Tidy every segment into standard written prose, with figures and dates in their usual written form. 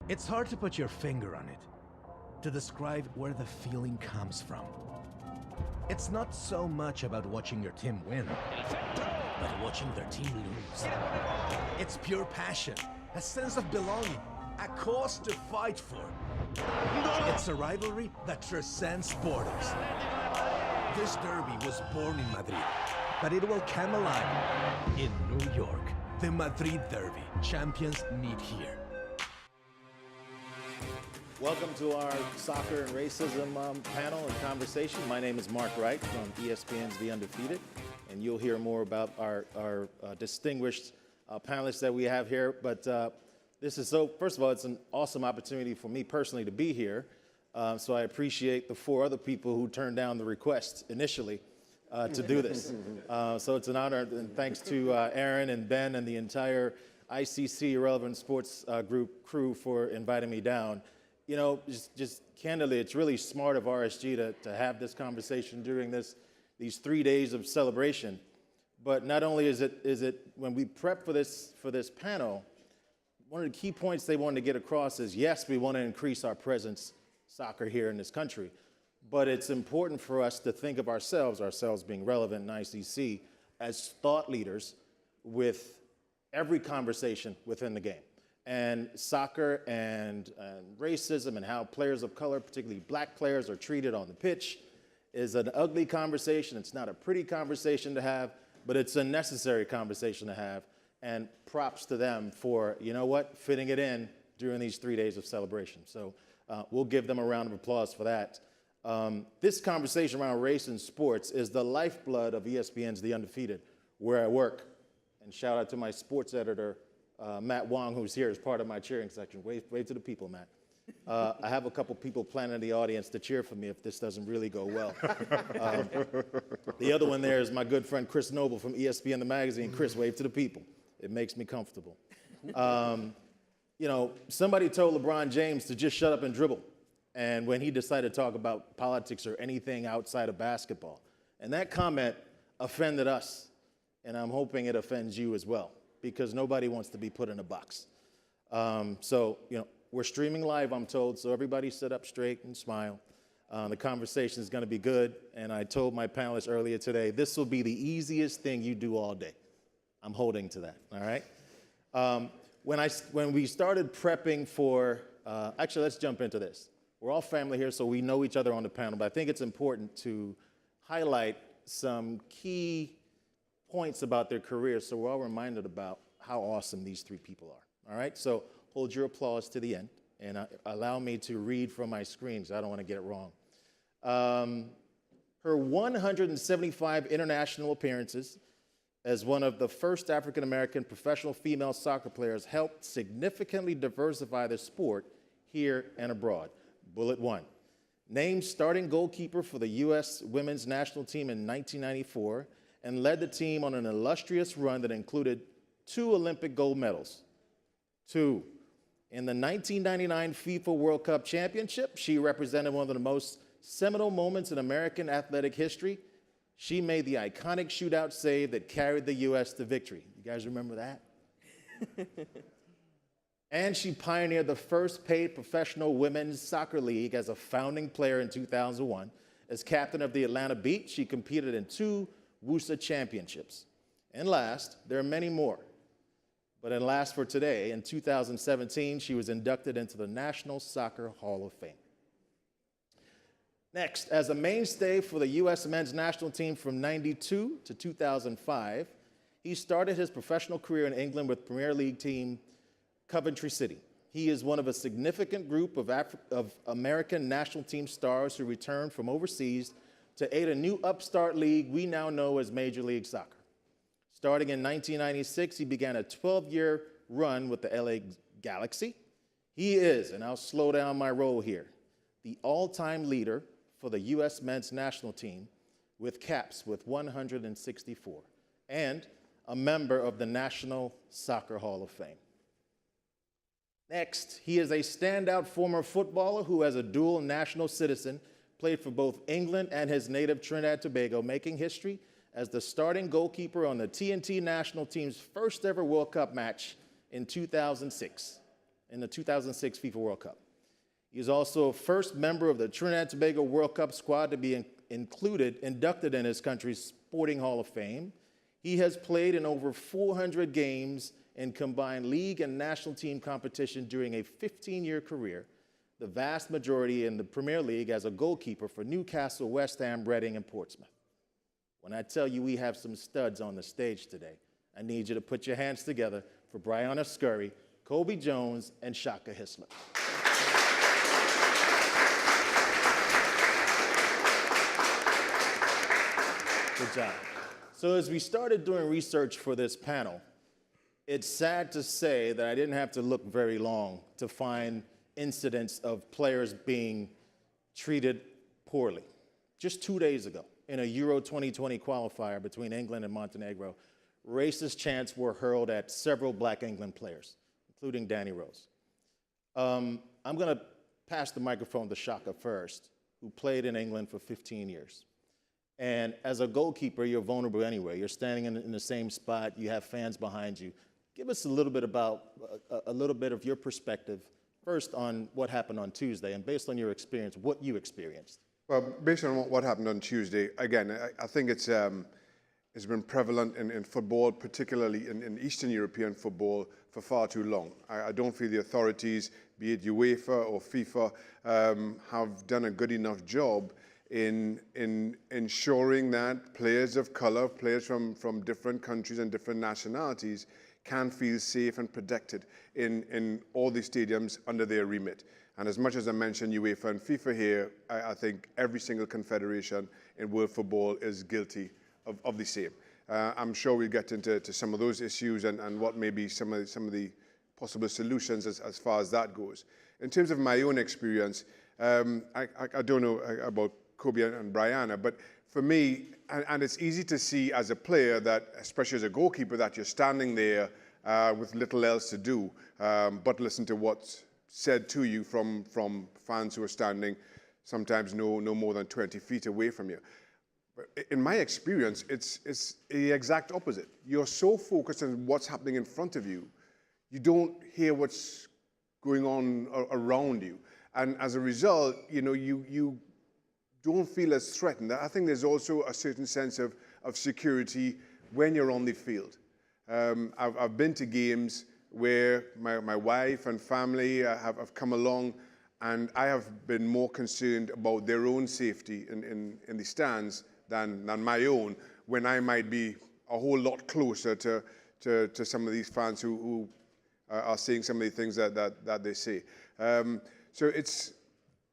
It's hard to put your finger on it, to describe where the feeling comes from. It's not so much about watching your team win, but watching their team lose. It's pure passion, a sense of belonging, a cause to fight for. It's a rivalry that transcends borders. This derby was born in Madrid, but it will come alive in New York. The Madrid Derby. Champions meet here. Welcome to our soccer and racism panel and conversation. My name is Mark Wright from ESPN's The Undefeated, and you'll hear more about our distinguished panelists that we have here. But first of all, it's an awesome opportunity for me personally to be here. So I appreciate the 4 other people who turned down the request initially to do this. So it's an honor, and thanks to Aaron and Ben and the entire ICC Irrelevant Sports Group crew for inviting me down. You know, just candidly, it's really smart of RSG to have this conversation during these 3 days of celebration. But not only is it when we prep for this panel, one of the key points they wanted to get across is, yes, we want to increase our presence soccer here in this country, but it's important for us to think of ourselves being relevant in ICC, as thought leaders with every conversation within the game. And soccer and racism and how players of color, particularly black players, are treated on the pitch is an ugly conversation. It's not a pretty conversation to have, but it's a necessary conversation to have. And props to them for, you know what, fitting it in during these 3 days of celebration. So we'll give them a round of applause for that. This conversation around race and sports is the lifeblood of ESPN's The Undefeated, where I work. And shout out to my sports editor, Matt Wong, who's here as part of my cheering section. Wave to the people, Matt. I have a couple people planning in the audience to cheer for me if this doesn't really go well. The other one there is my good friend Chris Noble from ESPN The Magazine. Chris, wave to the people. It makes me comfortable. You know, somebody told LeBron James to just shut up and dribble. And when he decided to talk about politics or anything outside of basketball. And that comment offended us. And I'm hoping it offends you as well, because nobody wants to be put in a box. So, you know, we're streaming live, I'm told, so everybody sit up straight and smile. The conversation is going to be good, and I told my panelists earlier today, this will be the easiest thing you do all day. I'm holding to that, all right? When we started prepping for, actually, let's jump into this. We're all family here, so we know each other on the panel, but I think it's important to highlight some key points about their careers so we're all reminded about how awesome these 3 people are, all right? So hold your applause to the end and allow me to read from my screen because I don't want to get it wrong. Her 175 international appearances as one of the first African-American professional female soccer players helped significantly diversify the sport here and abroad. Bullet 1. Named starting goalkeeper for the U.S. women's national team in 1994 and led the team on an illustrious run that included 2 Olympic gold medals. 2, in the 1999 FIFA World Cup Championship, she represented one of the most seminal moments in American athletic history. She made the iconic shootout save that carried the U.S. to victory. You guys remember that? And she pioneered the first paid professional women's soccer league as a founding player in 2001. As captain of the Atlanta Beat, she competed in 2 WUSA championships. And last, there are many more. But in last for today, in 2017, she was inducted into the National Soccer Hall of Fame. Next, as a mainstay for the U.S. men's national team from 92 to 2005, he started his professional career in England with Premier League team Coventry City. He is one of a significant group of American national team stars who returned from overseas to aid a new upstart league we now know as Major League Soccer. Starting in 1996, he began a 12-year run with the LA Galaxy. He is, and I'll slow down my roll here, the all-time leader for the U.S. men's national team with caps with 164, and a member of the National Soccer Hall of Fame. Next, he is a standout former footballer who, as a dual national citizen, played for both England and his native Trinidad and Tobago, making history as the starting goalkeeper on the TNT national team's first ever World Cup match in 2006. in the 2006 FIFA World Cup. He is also first member of the Trinidad and Tobago World Cup squad to be inducted in his country's Sporting Hall of Fame. He has played in over 400 games in combined league and national team competition during a 15-year career, the vast majority in the Premier League as a goalkeeper for Newcastle, West Ham, Reading, and Portsmouth. When I tell you we have some studs on the stage today, I need you to put your hands together for Brianna Scurry, Kobe Jones, and Shaka Hislop. Good job. So as we started doing research for this panel, it's sad to say that I didn't have to look very long to find incidents of players being treated poorly. Just 2 days ago, in a Euro 2020 qualifier between England and Montenegro, racist chants were hurled at several Black England players, including Danny Rose. I'm going to pass the microphone to Shaka first, who played in England for 15 years. And as a goalkeeper, you're vulnerable anyway. You're standing in the same spot. You have fans behind you. Give us a little bit of your perspective, first on what happened on Tuesday, and based on your experience, what you experienced. Well, based on what happened on Tuesday, again, I think it's been prevalent in football, particularly in Eastern European football, for far too long. I don't feel the authorities, be it UEFA or FIFA, have done a good enough job in ensuring that players of color, players from different countries and different nationalities can feel safe and protected in all the stadiums under their remit. And as much as I mentioned UEFA and FIFA here, I think every single confederation in world football is guilty of the same. I'm sure we'll get into some of those issues and what may be some of the possible solutions as far as that goes. In terms of my own experience, I don't know about Kobe and Brianna, but for me, and it's easy to see as a player that, especially as a goalkeeper, that you're standing there with little else to do but listen to what's said to you from fans who are standing sometimes no more than 20 feet away from you. In my experience, it's the exact opposite. You're so focused on what's happening in front of you, you don't hear what's going on around you. And as a result, you don't feel as threatened. I think there's also a certain sense of security when you're on the field. I've been to games where my wife and family have come along, and I have been more concerned about their own safety in the stands than my own, when I might be a whole lot closer to some of these fans who are saying some of the things that they say. So it's,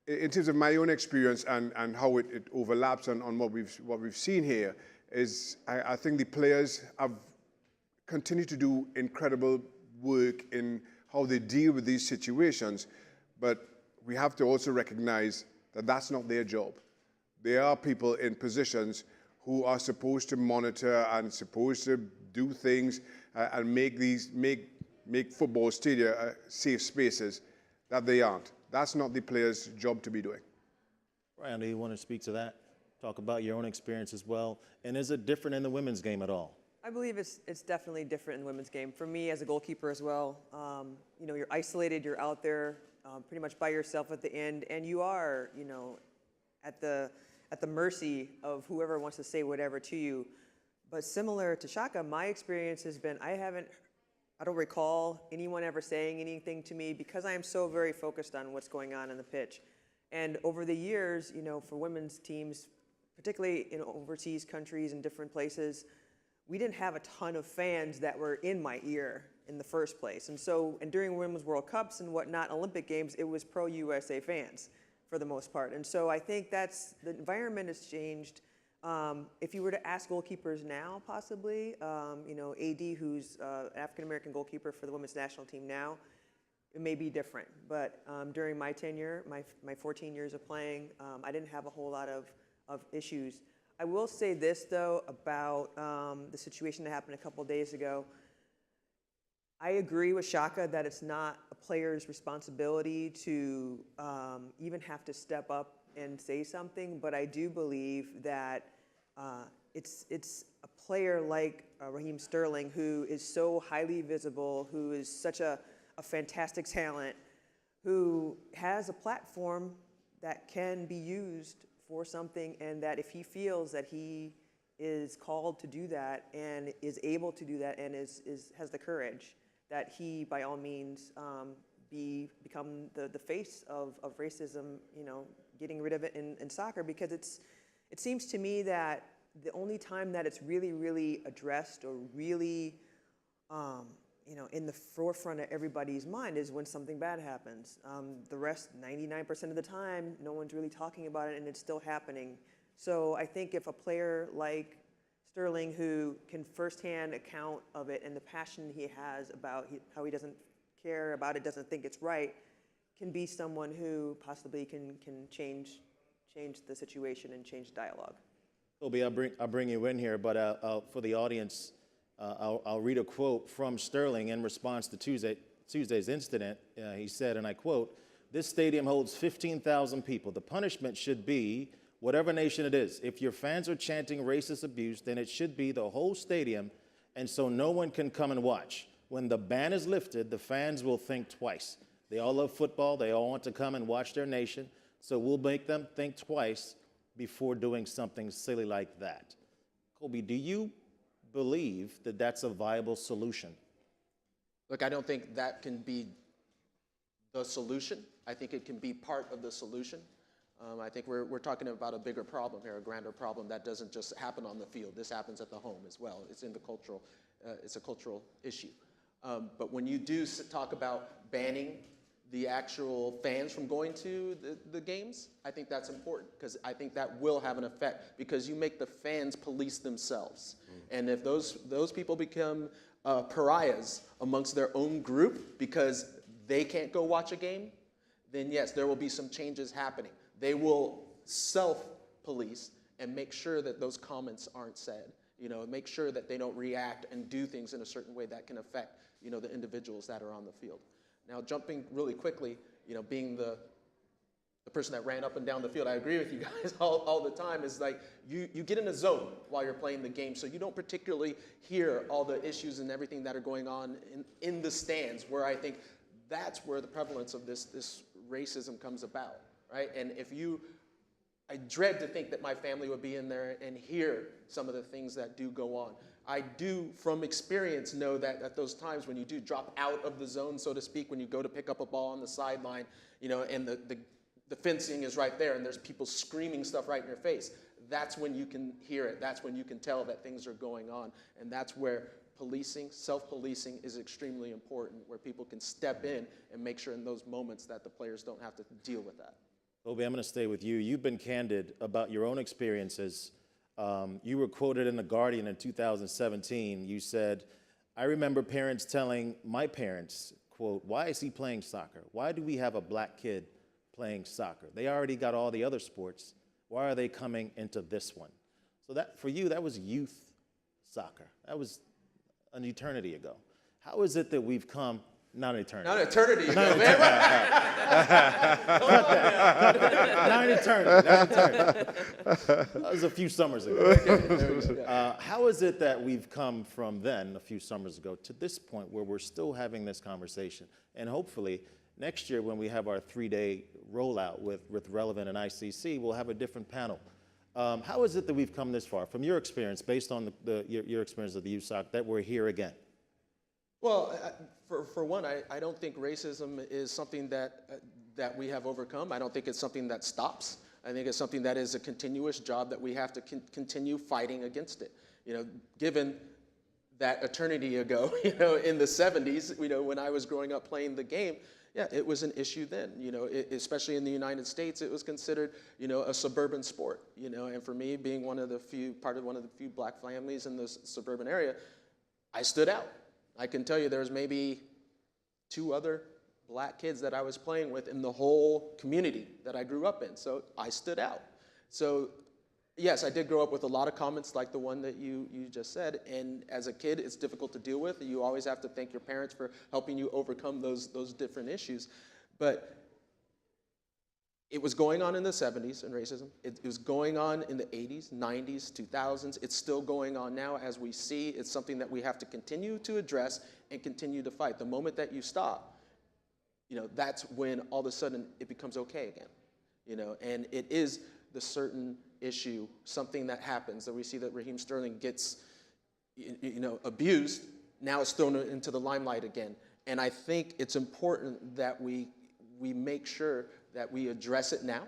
in terms of my own experience and how it overlaps on what we've seen here, is I think the players have continued to do incredible work in how they deal with these situations, but we have to also recognize that that's not their job. There are people in positions who are supposed to monitor and supposed to do things and make football stadia safe spaces that they aren't. That's not the player's job to be doing. Brian, do you want to speak to that? Talk about your own experience as well. And is it different in the women's game at all? I believe it's definitely different in the women's game. For me, as a goalkeeper as well, you're isolated, you're out there pretty much by yourself at the end, and you are, at the mercy of whoever wants to say whatever to you. But similar to Shaka, my experience has been, I don't recall anyone ever saying anything to me because I am so very focused on what's going on the pitch. And over the years, for women's teams, particularly in overseas countries and different places, we didn't have a ton of fans that were in my ear in the first place. And during Women's World Cups and whatnot, Olympic Games, it was pro-USA fans for the most part. And so I think the environment has changed. If you were to ask goalkeepers now, possibly, AD, who's an African-American goalkeeper for the women's national team now, it may be different. But during my tenure, my 14 years of playing, I didn't have a whole lot of issues. I will say this, though, about the situation that happened a couple days ago. I agree with Shaka that it's not a player's responsibility to even have to step up and say something, but I do believe that it's a player like Raheem Sterling, who is so highly visible, who is such a a fantastic talent who has a platform that can be used for something, and that if he feels that he is called to do that and is able to do that and has the courage, that he by all means become the face of racism, getting rid of it in soccer, because it seems to me that the only time that it's really addressed or really in the forefront of everybody's mind is when something bad happens. The rest, 99% of the time, no one's really talking about it, and it's still happening. So I think if a player like Sterling, who can firsthand account of it and the passion he has about how he doesn't care about it, doesn't think it's right, can be someone who possibly can change the situation and change dialogue. Kobe, I'll bring you in here, but for the audience, I'll read a quote from Sterling in response to Tuesday's incident. He said, and I quote, "This stadium holds 15,000 people. The punishment should be whatever nation it is. If your fans are chanting racist abuse, then it should be the whole stadium, and so no one can come and watch. When the ban is lifted, the fans will think twice. They all love football. They all want to come and watch their nation, so we'll make them think twice before doing something silly like that." Kobe, do you believe that that's a viable solution? Look, I don't think that can be the solution. I think it can be part of the solution. I think we're talking about a bigger problem here, a grander problem that doesn't just happen on the field. This happens at the home as well. It's in the cultural, it's a cultural issue. But when you do talk about banning the actual fans from going to the games, I think that's important, because I think that will have an effect, because you make the fans police themselves. And if those people become pariahs amongst their own group because they can't go watch a game, then yes, there will be some changes happening. They will self-police and make sure that those comments aren't said. Make sure that they don't react and do things in a certain way that can affect, the individuals that are on the field. Now, jumping really quickly, being the person that ran up and down the field, I agree with you guys all the time, is like you get in a zone while you're playing the game, so you don't particularly hear all the issues and everything that are going on in the stands, where I think that's where the prevalence of this racism comes about, right? And I dread to think that my family would be in there and hear some of the things that do go on. I do, from experience, know that at those times when you do drop out of the zone, so to speak, when you go to pick up a ball on the sideline, and the fencing is right there and there's people screaming stuff right in your face, that's when you can hear it. That's when you can tell that things are going on. And that's where policing, self-policing is extremely important, where people can step in and make sure in those moments that the players don't have to deal with that. Kobe, I'm going to stay with you. You've been candid about your own experiences. You were quoted in The Guardian in 2017. You said, "I remember parents telling my parents, quote, 'Why is he playing soccer? Why do we have a black kid playing soccer? They already got all the other sports. Why are they coming into this one?'" So that, for you, that was youth soccer. That was an eternity ago. How is it that we've come, not an eternity. Not an eternity ago, man. Not an eternity. That was a few summers ago. How is it that we've come from then, a few summers ago, to this point where we're still having this conversation? And hopefully, next year when we have our 3-day rollout with Relevant and ICC, we'll have a different panel. How is it that we've come this far, from your experience, based on your experience of the youth soccer, that we're here again? Well, for one, I don't think racism is something that we have overcome. I don't think it's something that stops. I think it's something that is a continuous job that we have to continue fighting against it. Given that eternity ago, in the 70s, when I was growing up playing the game, yeah, it was an issue then. Especially in the United States, it was considered, a suburban sport. And for me, being part of one of the few black families in this suburban area, I stood out. I can tell you there's maybe 2 other black kids that I was playing with in the whole community that I grew up in. So I stood out. So yes, I did grow up with a lot of comments like the one that you just said. And as a kid, it's difficult to deal with. You always have to thank your parents for helping you overcome those different issues. But it was going on in the 70s in racism. It was going on in the 80s, 90s, 2000s. It's still going on now as we see. It's something that we have to continue to address and continue to fight. The moment that you stop, that's when all of a sudden it becomes okay again, and it is the certain issue, something that happens that we see that Raheem Sterling gets, abused. Now it's thrown into the limelight again. And I think it's important that we make sure that we address it now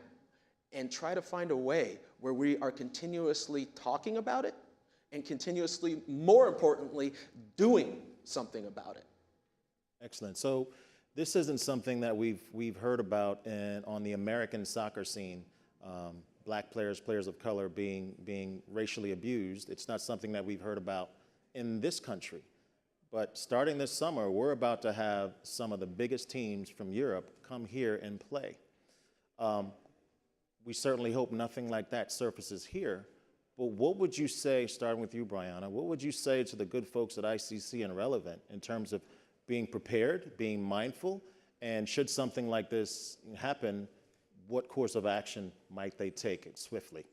and try to find a way where we are continuously talking about it and continuously, more importantly, doing something about it. Excellent. So this isn't something that we've heard about on the American soccer scene. Black players, players of color being racially abused. It's not something that we've heard about in this country. But starting this summer, we're about to have some of the biggest teams from Europe come here and play. We certainly hope nothing like that surfaces here. But what would you say, starting with you, Brianna, what would you say to the good folks at ICC and Relevant in terms of being prepared, being mindful, and should something like this happen, what course of action might they take swiftly?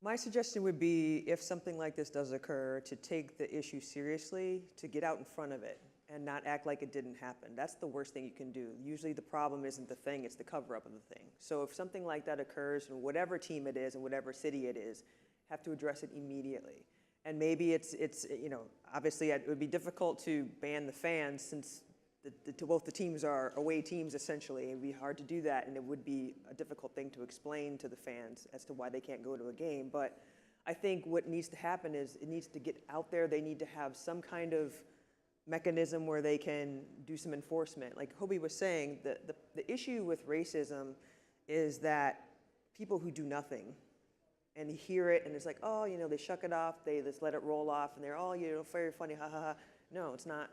My suggestion would be, if something like this does occur, to take the issue seriously, to get out in front of it and not act like it didn't happen. That's the worst thing you can do. Usually the problem isn't the thing, it's the cover-up of the thing. So if something like that occurs, in whatever team it is and whatever city it is, have to address it immediately. And maybe it's obviously it would be difficult to ban the fans, since both the teams are away teams essentially. It would be hard to do that, and it would be a difficult thing to explain to the fans as to why they can't go to a game. But I think what needs to happen is it needs to get out there. They need to have some kind of mechanism where they can do some enforcement. Like Hobie was saying, the issue with racism is that people who do nothing and hear it and it's like, oh, they shuck it off, they just let it roll off, and they're, oh, very funny, ha ha ha. No, it's not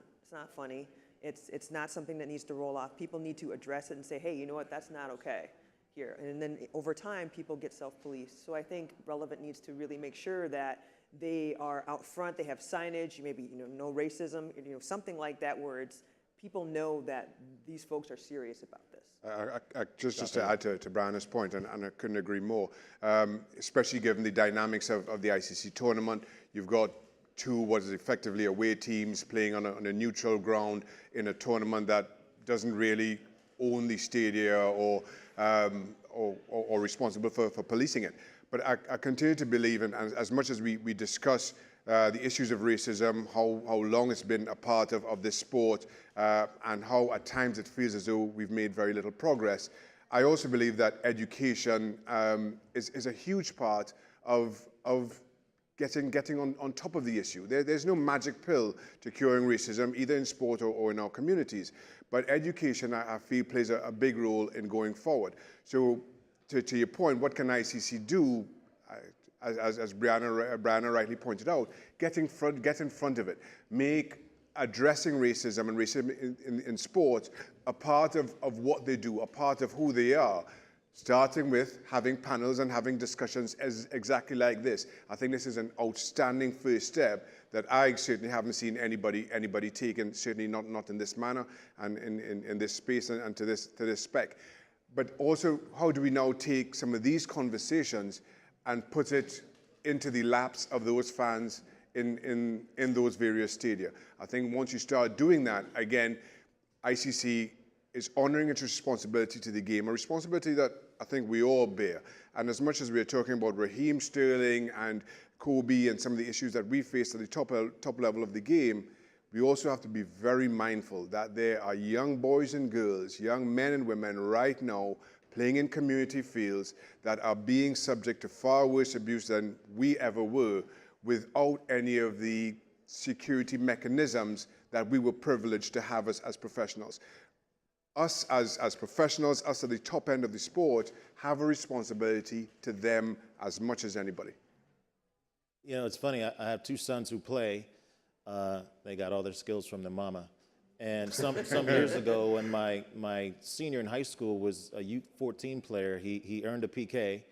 funny. It's not something that needs to roll off. People need to address it and say, hey, you know what, that's not okay here. And then over time, people get self-police. So I think Relevant needs to really make sure that they are out front, they have signage, maybe no racism, something like that, where people know that these folks are serious about this. Just to add to Brianna's point, and I couldn't agree more, especially given the dynamics of the ICC tournament. You've got two what is effectively away teams playing on a neutral ground in a tournament that doesn't really own the stadia or responsible for policing it. But I continue to believe, and as much as we discuss the issues of racism, how long it's been a part of this sport, and how at times it feels as though we've made very little progress, I also believe that education is a huge part of getting on top of the issue. There's no magic pill to curing racism, either in sport or in our communities. But education, I feel, plays a big role in going forward. So to your point, what can ICC do? As Brianna rightly pointed out, get in front of it. Make addressing racism and racism in sports a part of what they do, a part of who they are, starting with having panels and having discussions exactly like this. I think this is an outstanding first step that I certainly haven't seen anybody take, and certainly not in this manner and in this space and to this spec. But also, how do we now take some of these conversations and put it into the laps of those fans in those various stadia? I think once you start doing that, again, ICC is honoring its responsibility to the game, a responsibility that I think we all bear. And as much as we are talking about Raheem Sterling and Kobe and some of the issues that we face at the top level of the game, we also have to be very mindful that there are young boys and girls, young men and women right now playing in community fields that are being subject to far worse abuse than we ever were, without any of the security mechanisms that we were privileged to have as professionals. Us as professionals, us at the top end of the sport, have a responsibility to them as much as anybody. It's funny, I have two sons who play. They got all their skills from their mama. And some years ago, when my senior in high school was a U14 player, he earned a PK,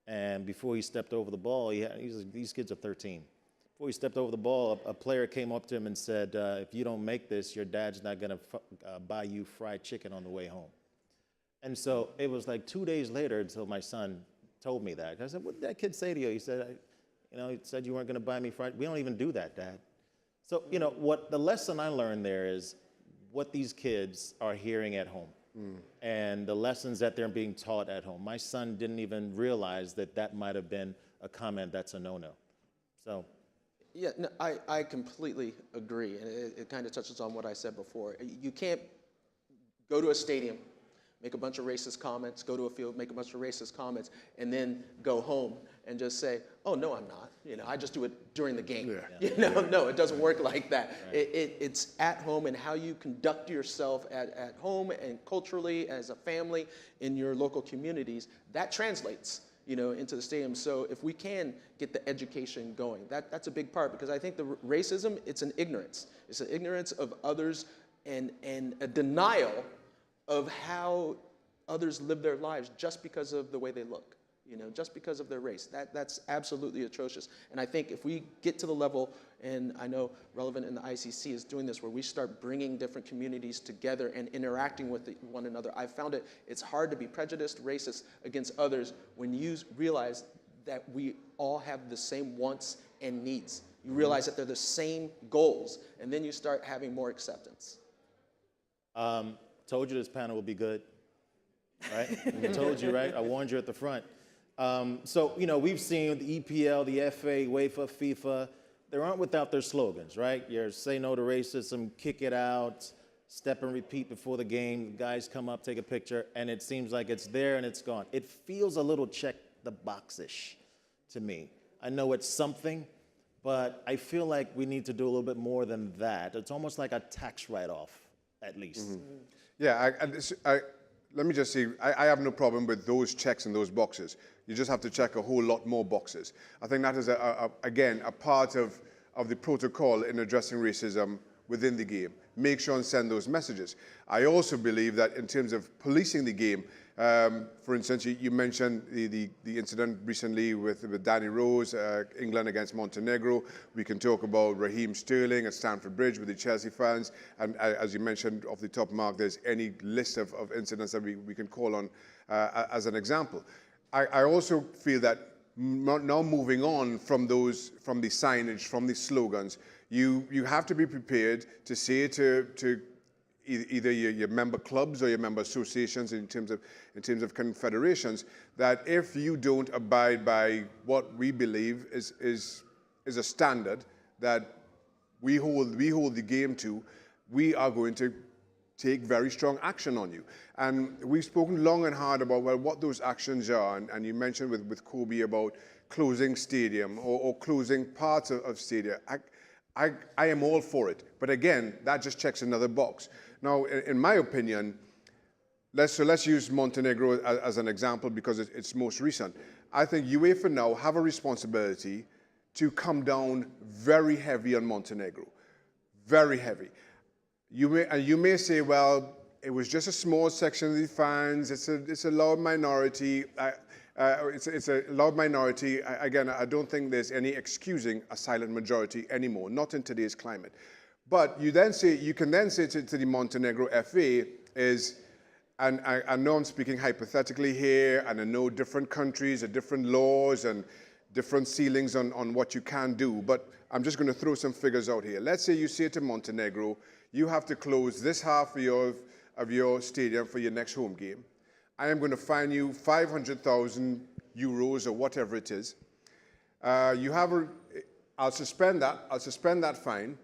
and before he stepped over the ball, these kids are 13. Before he stepped over the ball, a player came up to him and said, if you don't make this, your dad's not going to buy you fried chicken on the way home. And so it was like 2 days later until my son told me that. I said, what did that kid say to you? He said, he said you weren't going to buy me fried. We don't even do that, Dad. So, what the lesson I learned there is, what these kids are hearing at home and the lessons that they're being taught at home. My son didn't even realize that that might have been a comment that's a no-no. So, Yeah, no, I completely agree, and it kind of touches on what I said before. You can't go to a stadium, make a bunch of racist comments, go to a field, make a bunch of racist comments, and then go home and just say, oh, no, I'm not. You know, I just do it during the game. Yeah. You know, no, it doesn't work like that. Right. It's at home and how you conduct yourself at home and culturally as a family in your local communities, that translates, you know, into the stadium. So if we can get the education going, that's a big part, because I think the racism, it's an ignorance. It's an ignorance of others and a denial of how others live their lives just because of the way they look, you know, just because of their race. That's absolutely atrocious. And I think if we get to the level, and I know Relevant in the ICC is doing this, where we start bringing different communities together and interacting with one another, I found it's hard to be prejudiced, racist against others when you realize that we all have the same wants and needs. You realize that they're the same goals, and then you start having more acceptance. Told you this panel would be good, right? I told you, right? I warned you at the front. So, you know, we've seen the EPL, the FA, UEFA, FIFA, they aren't without their slogans, right? Your say no to racism, kick it out, step and repeat before the game, guys come up, take a picture, and it seems like it's there and it's gone. It feels a little check the box-ish to me. I know it's something, but I feel like we need to do a little bit more than that. It's almost like a tax write-off, at least. Mm-hmm. Yeah, let me just say, I have no problem with those checks in those boxes. You just have to check a whole lot more boxes. I think that is, again, a part of the protocol in addressing racism within the game. Make sure and send those messages. I also believe that in terms of policing the game, for instance, you mentioned the incident recently with Danny Rose, England against Montenegro. We can talk about Raheem Sterling at Stamford Bridge with the Chelsea fans. And as you mentioned off the top, Mark, there's any list of incidents that we can call on as an example. I also feel that now moving on from the signage, from the slogans, you have to be prepared to say to either your member clubs or your member associations in terms of confederations, that if you don't abide by what we believe is a standard that we hold the game to, we are going to take very strong action on you. And we've spoken long and hard about, well, what those actions are, and you mentioned with Kobe about closing stadium or closing parts of stadium. I am all for it, but again, that just checks another box. Now, in my opinion, let's use Montenegro as an example because it's most recent. I think UEFA now have a responsibility to come down very heavy on Montenegro, very heavy. You may say, well, it was just a small section of the fans. It's a loud minority. It's a loud minority. Again, I don't think there's any excusing a silent majority anymore, not in today's climate. But you can then say to the Montenegro FA and I know I'm speaking hypothetically here, and I know different countries have different laws and different ceilings on what you can do, but I'm just going to throw some figures out here. Let's say you say to Montenegro, you have to close this half of your stadium for your next home game. I am going to fine you 500,000 euros or whatever it is. I'll suspend that fine.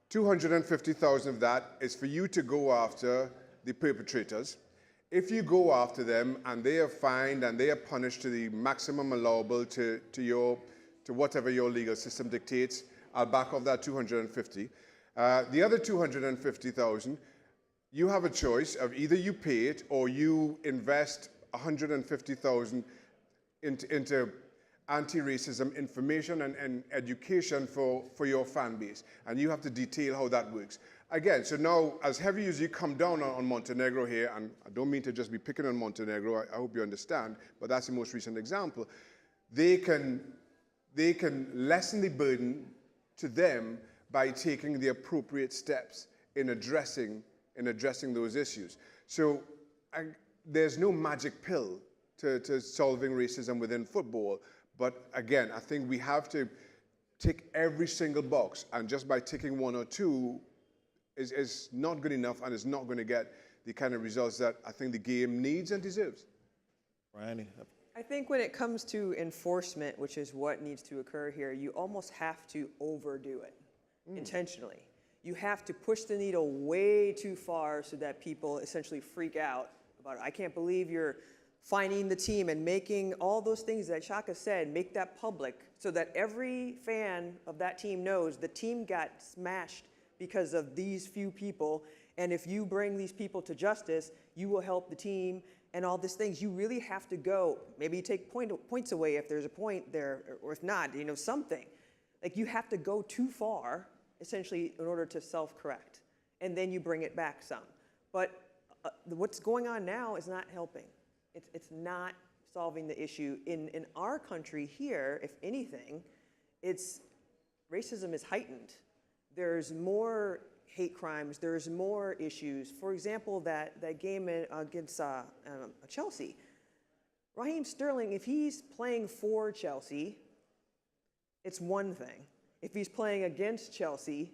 250,000 of that is for you to go after the perpetrators. If you go after them and they are fined and they are punished to the maximum allowable to whatever your legal system dictates, I'll back off that 250. The other 250,000, you have a choice of either you pay it or you invest 150,000 into anti-racism information and education for your fan base. And you have to detail how that works. Again, so now, as heavy as you come down on Montenegro here, and I don't mean to just be picking on Montenegro, I hope you understand, but that's the most recent example, they can lessen the burden to them by taking the appropriate steps in addressing those issues. So there's no magic pill to solving racism within football, but again, I think we have to tick every single box, and just by ticking one or two, is not good enough and is not going to get the kind of results that I think the game needs and deserves. Brian? I think when it comes to enforcement, which is what needs to occur here, you almost have to overdo it intentionally. You have to push the needle way too far so that people essentially freak out about it. I can't believe you're fining the team and making all those things that Shaka said, make that public so that every fan of that team knows the team got smashed because of these few people. And if you bring these people to justice, you will help the team and all these things. You really have to go. Maybe you take points away if there's a point there, or if not, something. Like you have to go too far, essentially, in order to self-correct. And then you bring it back some. But what's going on now is not helping. It's not solving the issue. In our country here, if anything, racism is heightened. There's more hate crimes, there's more issues. For example, that game against Chelsea, Raheem Sterling, if he's playing for Chelsea, it's one thing. If he's playing against Chelsea,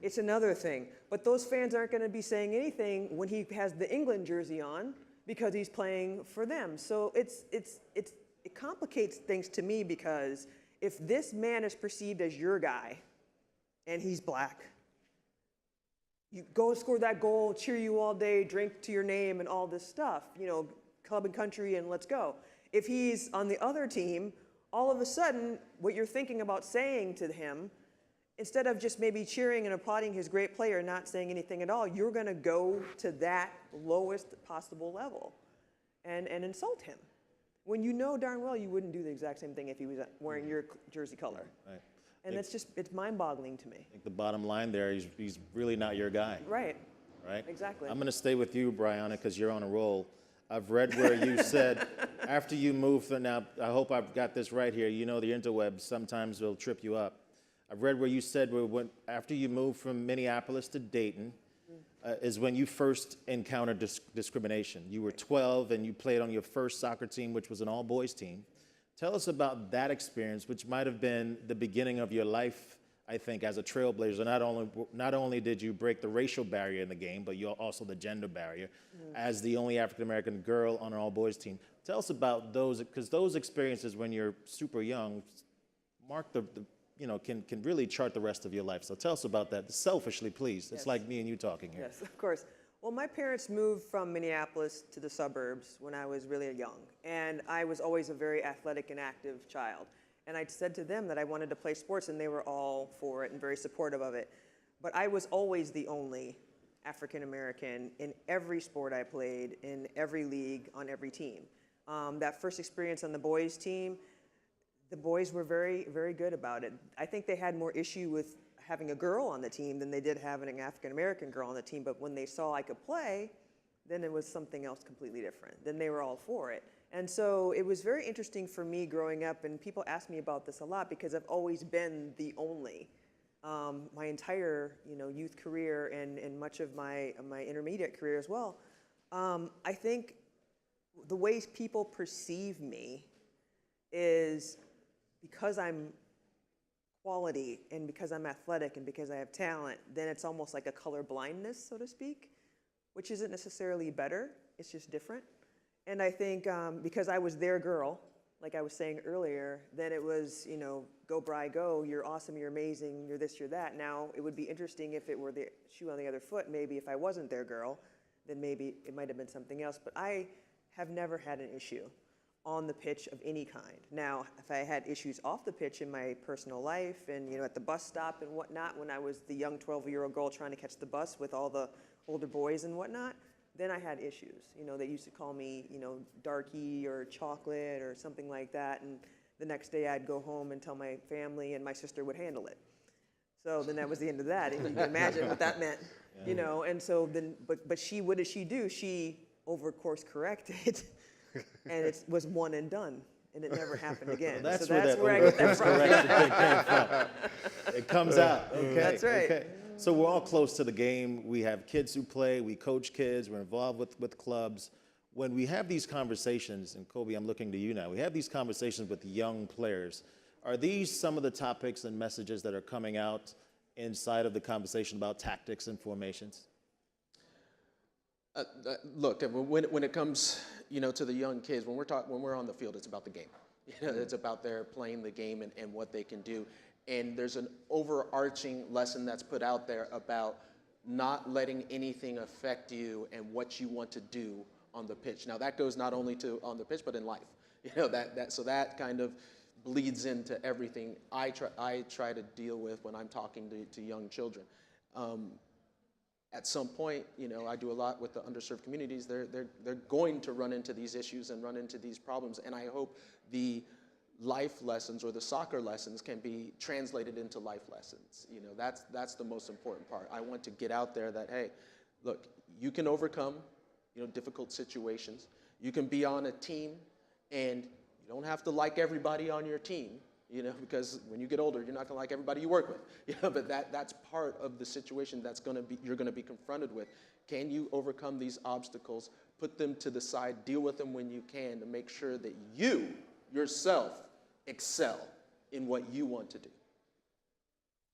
it's another thing. But those fans aren't going to be saying anything when he has the England jersey on because he's playing for them. So it complicates things to me because if this man is perceived as your guy and he's black, you go score that goal, cheer you all day, drink to your name and all this stuff, club and country and let's go. If he's on the other team, all of a sudden, what you're thinking about saying to him, instead of just maybe cheering and applauding his great player, not saying anything at all, you're going to go to that lowest possible level and insult him. When you know darn well you wouldn't do the exact same thing if he was wearing your jersey color. Right. And it's mind-boggling to me. I think the bottom line there is he's really not your guy. Right. Right? Exactly. I'm going to stay with you, Brianna, because you're on a roll. I've read where you said after you moved, now I hope I've got this right here. The interwebs sometimes will trip you up. I've read where you said after you moved from Minneapolis to Dayton is when you first encountered discrimination. You were 12 and you played on your first soccer team, which was an all-boys team. Tell us about that experience, which might have been the beginning of your life, I think, as a trailblazer. Not only did you break the racial barrier in the game, but you're also the gender barrier as the only African-American girl on an all-boys team. Tell us about those, because those experiences when you're super young mark can really chart the rest of your life. So tell us about that, selfishly, please. It's like me and you talking here. Yes, of course. Well, my parents moved from Minneapolis to the suburbs when I was really young, and I was always a very athletic and active child. And I said to them that I wanted to play sports, and they were all for it and very supportive of it. But I was always the only African American in every sport I played, in every league, on every team. That first experience on the boys' team, the boys were very, very good about it. I think they had more issue with having a girl on the team than they did having an African-American girl on the team, but when they saw I could play, then it was something else completely different. Then they were all for it. And so it was very interesting for me growing up, and people ask me about this a lot because I've always been the only. My entire youth career and much of my intermediate career as well. I think the ways people perceive me is because I'm quality and because I'm athletic and because I have talent, then it's almost like a color blindness, so to speak, which isn't necessarily better, it's just different. And I think because I was their girl, like I was saying earlier, then it was, go Bri, go, you're awesome, you're amazing, you're this, you're that. Now, it would be interesting if it were the shoe on the other foot, maybe if I wasn't their girl, then maybe it might have been something else. But I have never had an issue on the pitch of any kind. Now, if I had issues off the pitch in my personal life and, at the bus stop and whatnot, when I was the young 12-year-old girl trying to catch the bus with all the older boys and whatnot, then I had issues. They used to call me, darky or chocolate or something like that. And the next day I'd go home and tell my family and my sister would handle it. So then that was the end of that. And you can imagine what that meant, And so then, but what did she do? She over-course corrected. And it was one and done, and it never happened again. Well, that's so where that's that where I get that from. correction came from. It comes out. Okay. That's right. Okay. So we're all close to the game. We have kids who play. We coach kids. We're involved with clubs. When we have these conversations, and Kobe, I'm looking to you now. We have these conversations with young players. Are these some of the topics and messages that are coming out inside of the conversation about tactics and formations? Look, when it comes, to the young kids, when we're on the field, it's about the game. It's about their playing the game and what they can do. And there's an overarching lesson that's put out there about not letting anything affect you and what you want to do on the pitch. Now that goes not only to on the pitch, but in life. So that kind of bleeds into everything I try to deal with when I'm talking to young children. At some point, I do a lot with the underserved communities. They're going to run into these issues and run into these problems, and I hope the life lessons or the soccer lessons can be translated into life lessons. That's the most important part. I want to get out there that, hey, look, you can overcome, difficult situations. You can be on a team, and you don't have to like everybody on your team. Because when you get older, you're not going to like everybody you work with. But that's part of the situation you're going to be confronted with. Can you overcome these obstacles, put them to the side, deal with them when you can to make sure that you yourself excel in what you want to do?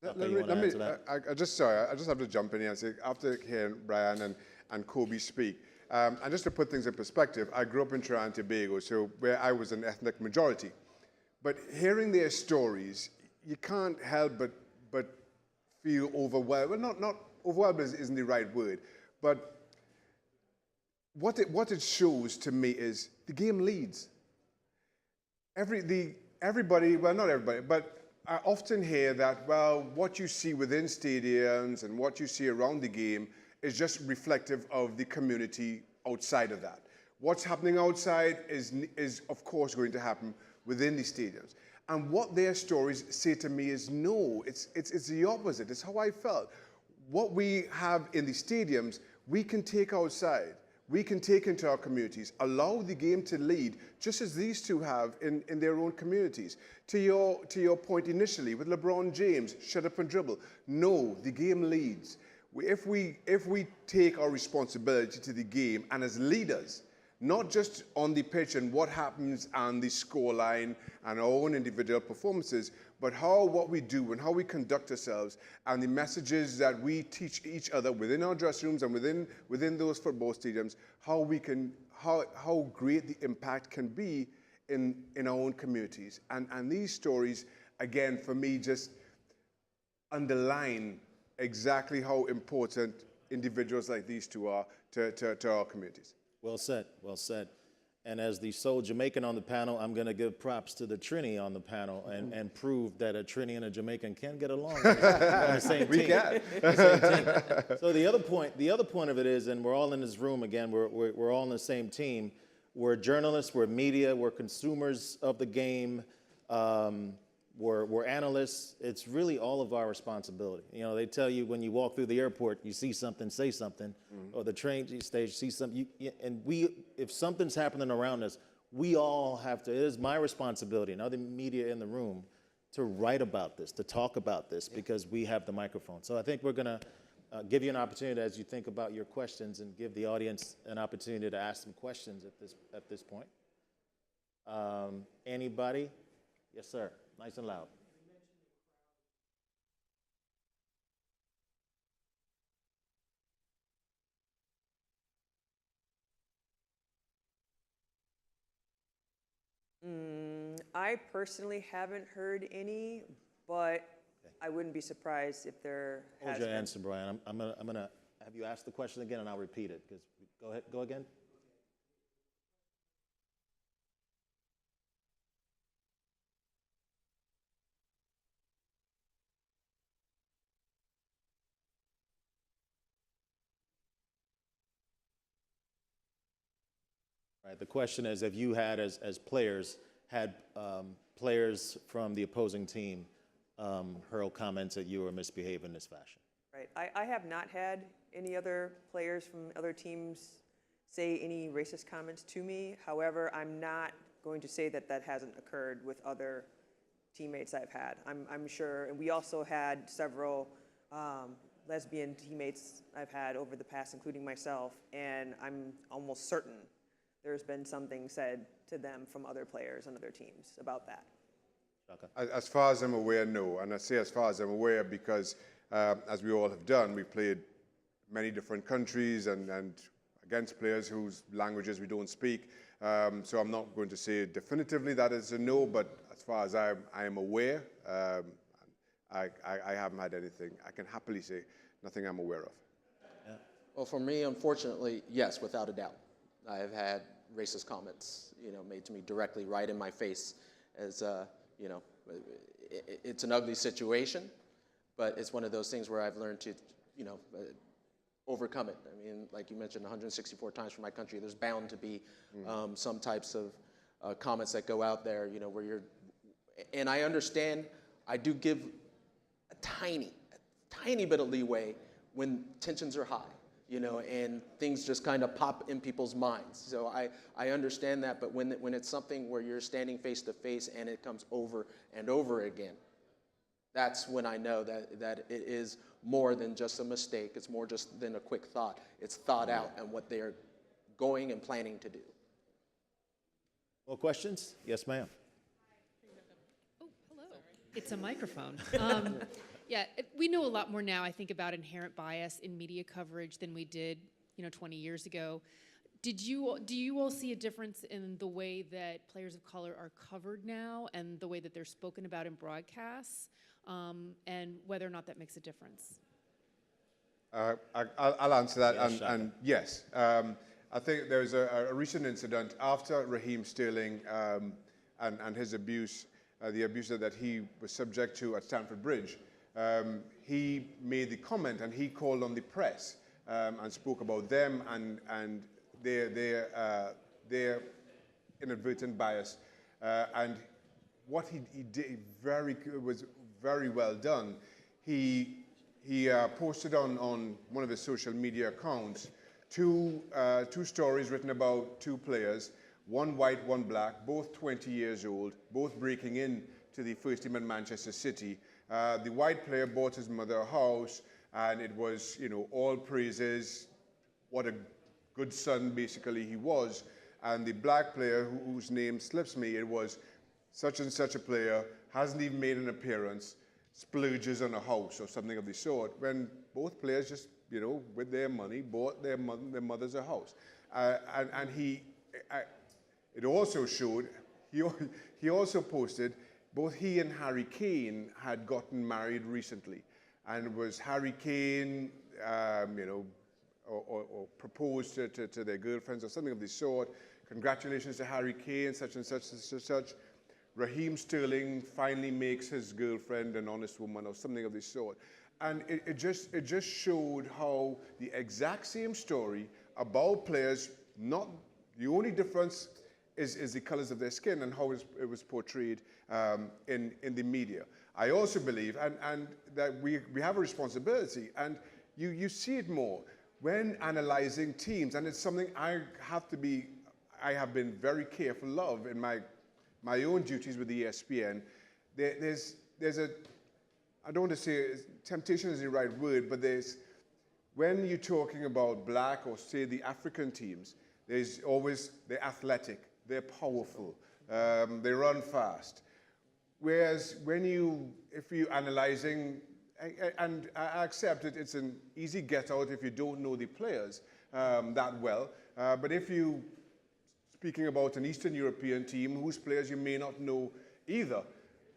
I just have to jump in here and say, after hearing Brian and Kobe speak, and just to put things in perspective, I grew up in Trinidad and Tobago, so where I was an ethnic majority. But hearing their stories, you can't help but feel overwhelmed. Well, not overwhelmed isn't the right word, but what it shows to me is the game leads. Everybody, well, not everybody, but I often hear that, well, what you see within stadiums and what you see around the game is just reflective of the community outside of that. What's happening outside is of course going to happen within the stadiums. And what their stories say to me is, no, it's the opposite. It's how I felt. What we have in the stadiums, we can take outside. We can take into our communities, allow the game to lead, just as these two have in their own communities. To your point initially, with LeBron James, shut up and dribble. No, the game leads. If we take our responsibility to the game, and as leaders, not just on the pitch and what happens on the scoreline and our own individual performances, but what we do and how we conduct ourselves and the messages that we teach each other within our dressing rooms and within those football stadiums, how great the impact can be in our own communities. And these stories, again, for me, just underline exactly how important individuals like these two are to our communities. Well said, well said. And as the sole Jamaican on the panel, I'm going to give props to the Trini on the panel and prove that a Trini and a Jamaican can get along on the same team. We can. So the other point of it is, and we're all in this room again, we're all in the same team. We're journalists, we're media, we're consumers of the game, we're analysts. It's really all of our responsibility. They tell you when you walk through the airport, you see something, say something, or the train station, you see something. If something's happening around us, we all have to, it is my responsibility and other media in the room to write about this, to talk about this, because we have the microphone. So I think we're gonna give you an opportunity as you think about your questions and give the audience an opportunity to ask some questions at this point. Anybody? Yes, sir. Nice and loud. I personally haven't heard any, but I wouldn't be surprised if there has Hold your been. answer, Brian. I'm gonna have you ask the question again, and I'll repeat it. Because go ahead, go again. Right. The question is, have you had, as players, had players from the opposing team hurl comments at you or misbehave in this fashion? Right. I have not had any other players from other teams say any racist comments to me. However, I'm not going to say that that hasn't occurred with other teammates I've had. I'm sure, and we also had several lesbian teammates I've had over the past, including myself, and I'm almost certain there's been something said to them from other players on other teams about that. As far as I'm aware, no. And I say as far as I'm aware because as we all have done. We've played many different countries and against players whose languages we don't speak. So I'm not going to say definitively that is a no, but as far as I am aware, I haven't had anything. I can happily say nothing I'm aware of. Well, for me, unfortunately, yes, without a doubt. I have had racist comments, made to me directly right in my face as, it's an ugly situation, but it's one of those things where I've learned to, overcome it. I mean, like you mentioned, 164 times for my country, there's bound to be some types of comments that go out there, where you're, and I understand, I do give a tiny bit of leeway when tensions are high, and things just kind of pop in people's minds. So I understand that, but when it's something where you're standing face to face and it comes over and over again, that's when I know that it is more than just a mistake. It's more just than a quick thought. It's thought out and what they're going and planning to do. More questions? Yes, ma'am. Oh, hello. It's a microphone. Yeah, we know a lot more now, I think, about inherent bias in media coverage than we did, 20 years ago. Do you all see a difference in the way that players of color are covered now and the way that they're spoken about in broadcasts, and whether or not that makes a difference? I'll answer that, Yes, and yes. I think there was a recent incident after Raheem Sterling and his abuse, the abuse that he was subject to at Stamford Bridge. He made the comment and he called on the press and spoke about them and their inadvertent bias. And what he did was very well done. He posted on one of his social media accounts two stories written about two players, one white, one black, both 20 years old, both breaking in to the first team at Manchester City. The white player bought his mother a house, and it was, all praises, what a good son basically he was. And the black player, whose name slips me, it was such and such a player, hasn't even made an appearance, splurges on a house or something of the sort, when both players just, with their money, bought their mothers a house. It also showed, he also posted, both he and Harry Kane had gotten married recently. And it was Harry Kane, or proposed to their girlfriends or something of the sort. Congratulations to Harry Kane, such and such and such. Raheem Sterling finally makes his girlfriend an honest woman or something of the sort. And it just showed how the exact same story about players, not the only difference is the colors of their skin and how it was portrayed in the media. I also believe, and that we have a responsibility, and you see it more when analyzing teams, and it's something I have been very careful of in my own duties with the ESPN. There's a, I don't want to say temptation is the right word, but when you're talking about black or say the African teams, there's always, they're athletic, they're powerful, they run fast. Whereas if you're analyzing, and I accept it, it's an easy get out if you don't know the players that well, but if you, speaking about an Eastern European team whose players you may not know either,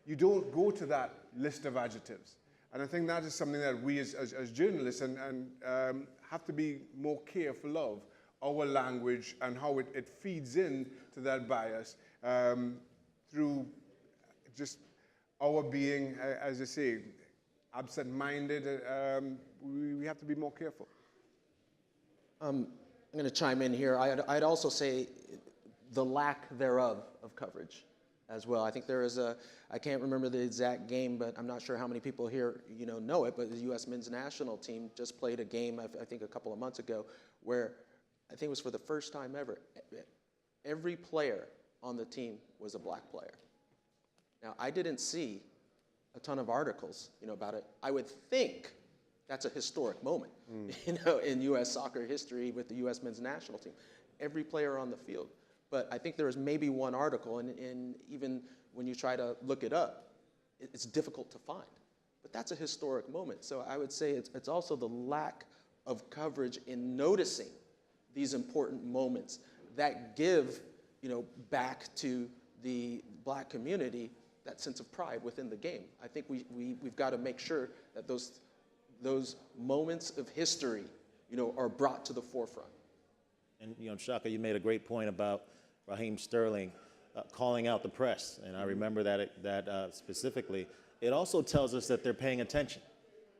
you don't go to that list of adjectives. And I think that is something that we as journalists have to be more careful of, our language and how it feeds in to that bias through just our being, as I say, absent-minded. We have to be more careful. I'm going to chime in here. I'd also say the lack thereof of coverage as well. I think there is I can't remember the exact game, but I'm not sure how many people here know it, but the U.S. men's national team just played a game, I think a couple of months ago, where I think it was for the first time ever, every player on the team was a black player. Now, I didn't see a ton of articles, about it. I would think that's a historic moment, in U.S. soccer history with the U.S. men's national team. Every player on the field. But I think there was maybe one article, and even when you try to look it up, it's difficult to find. But that's a historic moment. So I would say it's also the lack of coverage in noticing these important moments that give, back to the black community that sense of pride within the game. I think we've got to make sure that those moments of history, are brought to the forefront. And, Shaka, you made a great point about Raheem Sterling calling out the press, and I remember that specifically. It also tells us that they're paying attention,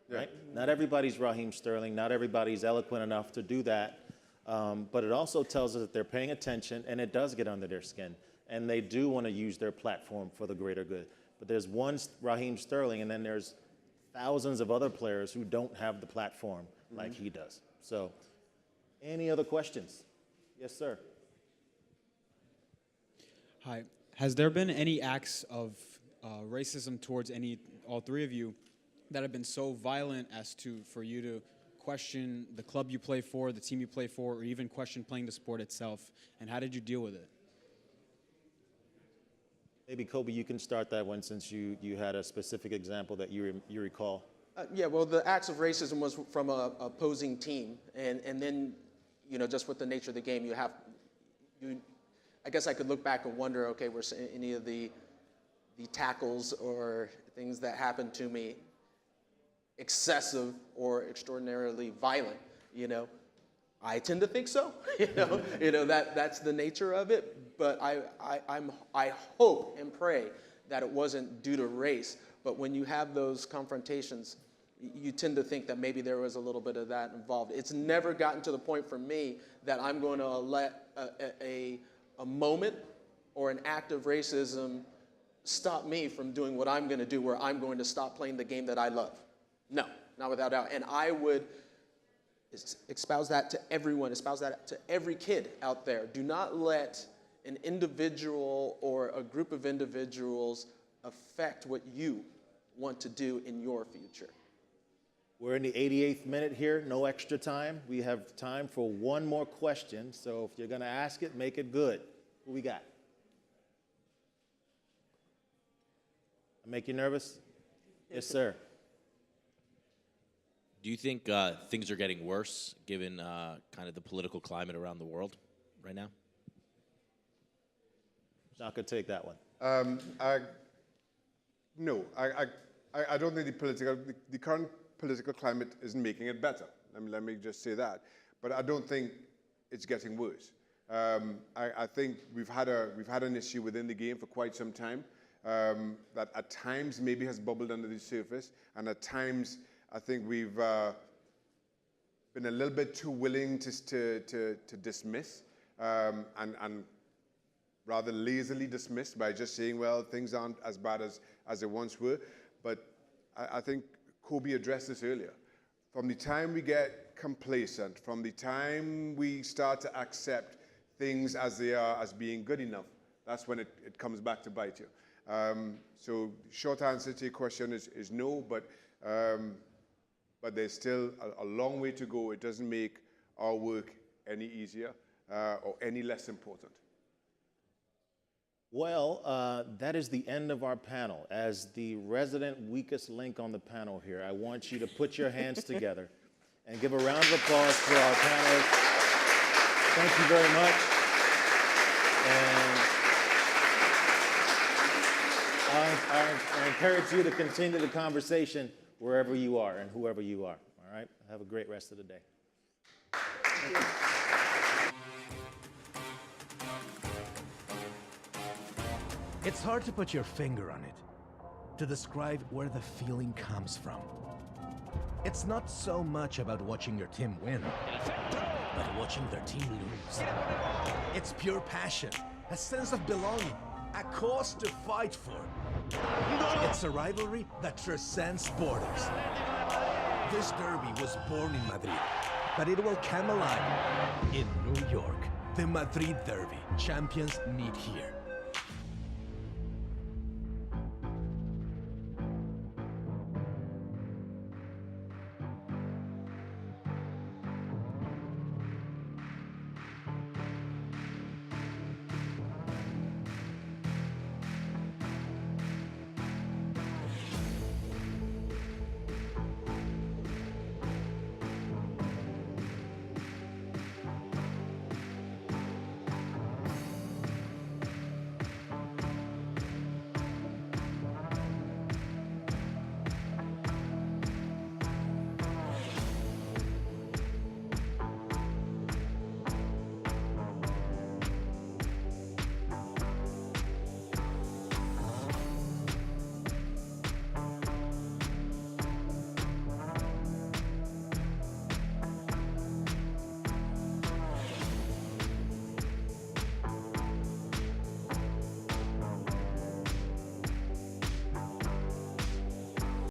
right? Not everybody's Raheem Sterling, not everybody's eloquent enough to do that, but it also tells us that they're paying attention, and it does get under their skin, and they do want to use their platform for the greater good. But there's one Raheem Sterling, and then there's thousands of other players who don't have the platform like he does. So, any other questions? Yes, sir. Hi. Has there been any acts of racism towards all three of you, that have been so violent as for you to question the club you play for, the team you play for, or even question playing the sport itself? And how did you deal with it? Maybe, Kobe, you can start that one since you had a specific example that you recall. Yeah, well, the acts of racism was from a opposing team, and then, just with the nature of the game, I guess I could look back and wonder, okay, were any of the tackles or things that happened to me excessive or extraordinarily violent? I tend to think so. That's the nature of it. But I hope and pray that it wasn't due to race. But when you have those confrontations, you tend to think that maybe there was a little bit of that involved. It's never gotten to the point for me that I'm going to let a moment or an act of racism stop me from doing what I'm going to do, where I'm going to stop playing the game that I love. No, not without doubt. And I would espouse that to everyone, espouse that to every kid out there. Do not let an individual or a group of individuals affect what you want to do in your future. We're in the 88th minute here, no extra time. We have time for one more question, so if you're going to ask it, make it good. Who we got? I make you nervous? Yes, sir. Do you think things are getting worse given kind of the political climate around the world right now? Shaka, take that one. No, I don't think the current political climate isn't making it better. Let me just say that. But I don't think it's getting worse. I think we've had an issue within the game for quite some time that at times maybe has bubbled under the surface, and at times I think we've been a little bit too willing to dismiss and rather lazily dismissed by just saying, well, things aren't as bad as they once were. But I think Kobe addressed this earlier. From the time we get complacent, from the time we start to accept things as they are as being good enough, that's when it comes back to bite you. So short answer to your question is no, but there's still a long way to go. It doesn't make our work any easier or any less important. Well, that is the end of our panel. As the resident weakest link on the panel here, I want you to put your hands together and give a round of applause for our panelists. Thank you very much. And I encourage you to continue the conversation wherever you are and whoever you are. All right? Have a great rest of the day. Thank you. It's hard to put your finger on it, to describe where the feeling comes from. It's not so much about watching your team win, but watching their team lose. It's pure passion, a sense of belonging, a cause to fight for. It's a rivalry that transcends borders. This derby was born in Madrid, but it will come alive in New York. The Madrid Derby. Champions meet here.